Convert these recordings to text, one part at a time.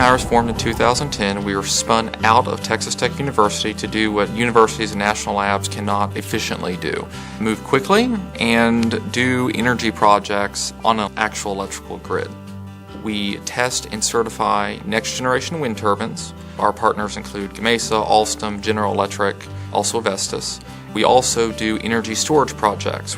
GroupNIRE was formed in 2010. We were spun out of Texas Tech University to do what universities and national labs cannot efficiently do. Move quickly and do energy projects on an actual electrical grid. We test and certify next generation wind turbines. Our partners include Gamesa, Alstom, General Electric, also Vestas. We also do energy storage projects.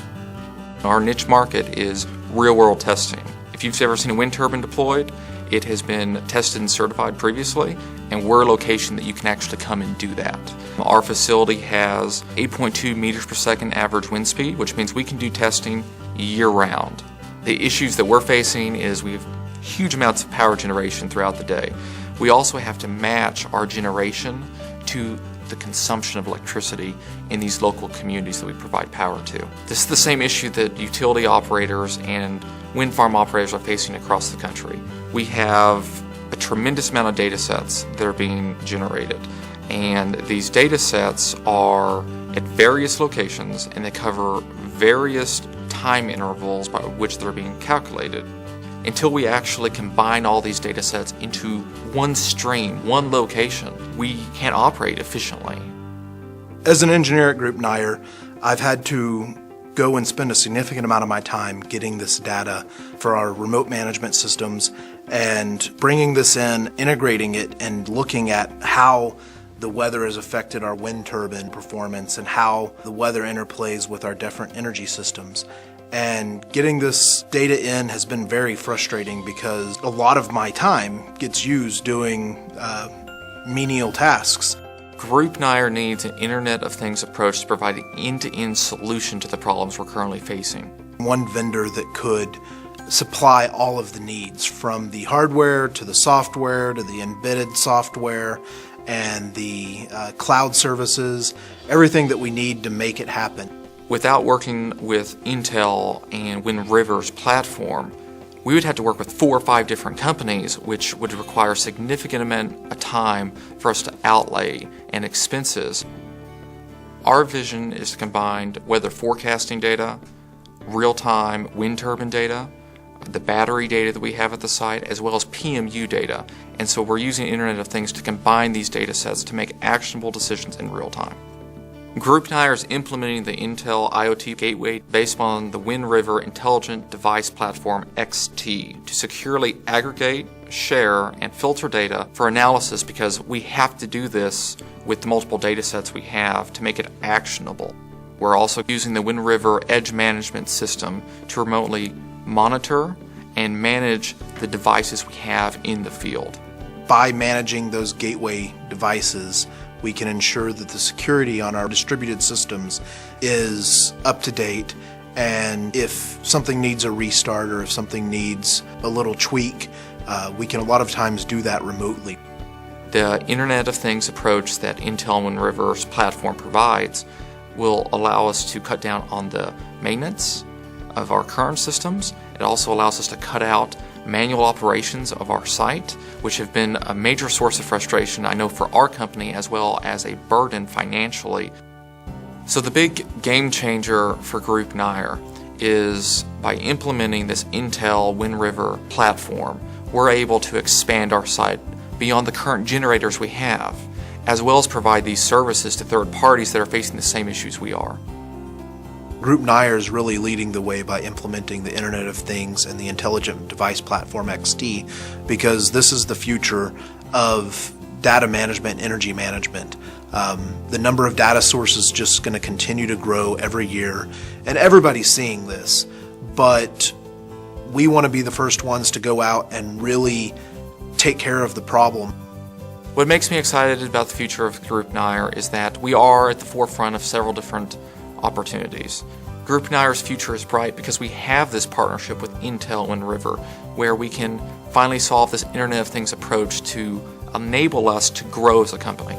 Our niche market is real-world testing. If you've ever seen a wind turbine deployed, it has been tested and certified previously, and we're a location that you can actually come and do that. Our facility has 8.2 meters per second average wind speed, which means we can do testing year-round. The issues that we're facing is we have huge amounts of power generation throughout the day. We also have to match our generation to the consumption of electricity in these local communities that we provide power to. This is the same issue that utility operators and wind farm operators are facing across the country. We have a tremendous amount of data sets that are being generated, and these data sets are at various locations and they cover various time intervals by which they're being calculated. Until we actually combine all these data sets into one stream, one location, we can't operate efficiently. As an engineer at GroupNIRE, I've had to go and spend a significant amount of my time getting this data for our remote management systems and bringing this in, integrating it, and looking at how the weather has affected our wind turbine performance and how the weather interplays with our different energy systems. And getting this data in has been very frustrating because a lot of my time gets used doing menial tasks. GroupNIRE needs an Internet of Things approach to provide an end-to-end solution to the problems we're currently facing. One vendor that could supply all of the needs, from the hardware to the software to the embedded software and the cloud services, everything that we need to make it happen. Without working with Intel and Wind River's platform, we would have to work with 4 or 5 different companies, which would require a significant amount of time for us to outlay and expenses. Our vision is to combine weather forecasting data, real-time wind turbine data, the battery data that we have at the site, as well as PMU data. And so we're using Internet of Things to combine these data sets to make actionable decisions in real time. GroupNIRE is implementing the Intel IoT Gateway based on the Wind River Intelligent Device Platform XT to securely aggregate, share, and filter data for analysis, because we have to do this with the multiple data sets we have to make it actionable. We're also using the Wind River Edge Management System to remotely monitor and manage the devices we have in the field. By managing those gateway devices, we can ensure that the security on our distributed systems is up to date, and if something needs a restart or if something needs a little tweak, we can a lot of times do that remotely. The Internet of Things approach that Intel and Wind River's platform provides will allow us to cut down on the maintenance of our current systems. It also allows us to cut out manual operations of our site, which have been a major source of frustration, I know, for our company, as well as a burden financially. So the big game changer for GroupNIRE is by implementing this Intel Wind River platform, we're able to expand our site beyond the current generators we have, as well as provide these services to third parties that are facing the same issues we are. GroupNIRE is really leading the way by implementing the Internet of Things and the Intelligent Device Platform XT, because this is the future of data management, energy management. The number of data sources is just going to continue to grow every year, and everybody's seeing this, but we want to be the first ones to go out and really take care of the problem. What makes me excited about the future of GroupNIRE is that we are at the forefront of several different opportunities. GroupNIRE's future is bright because we have this partnership with Intel and Wind River, where we can finally solve this Internet of Things approach to enable us to grow as a company.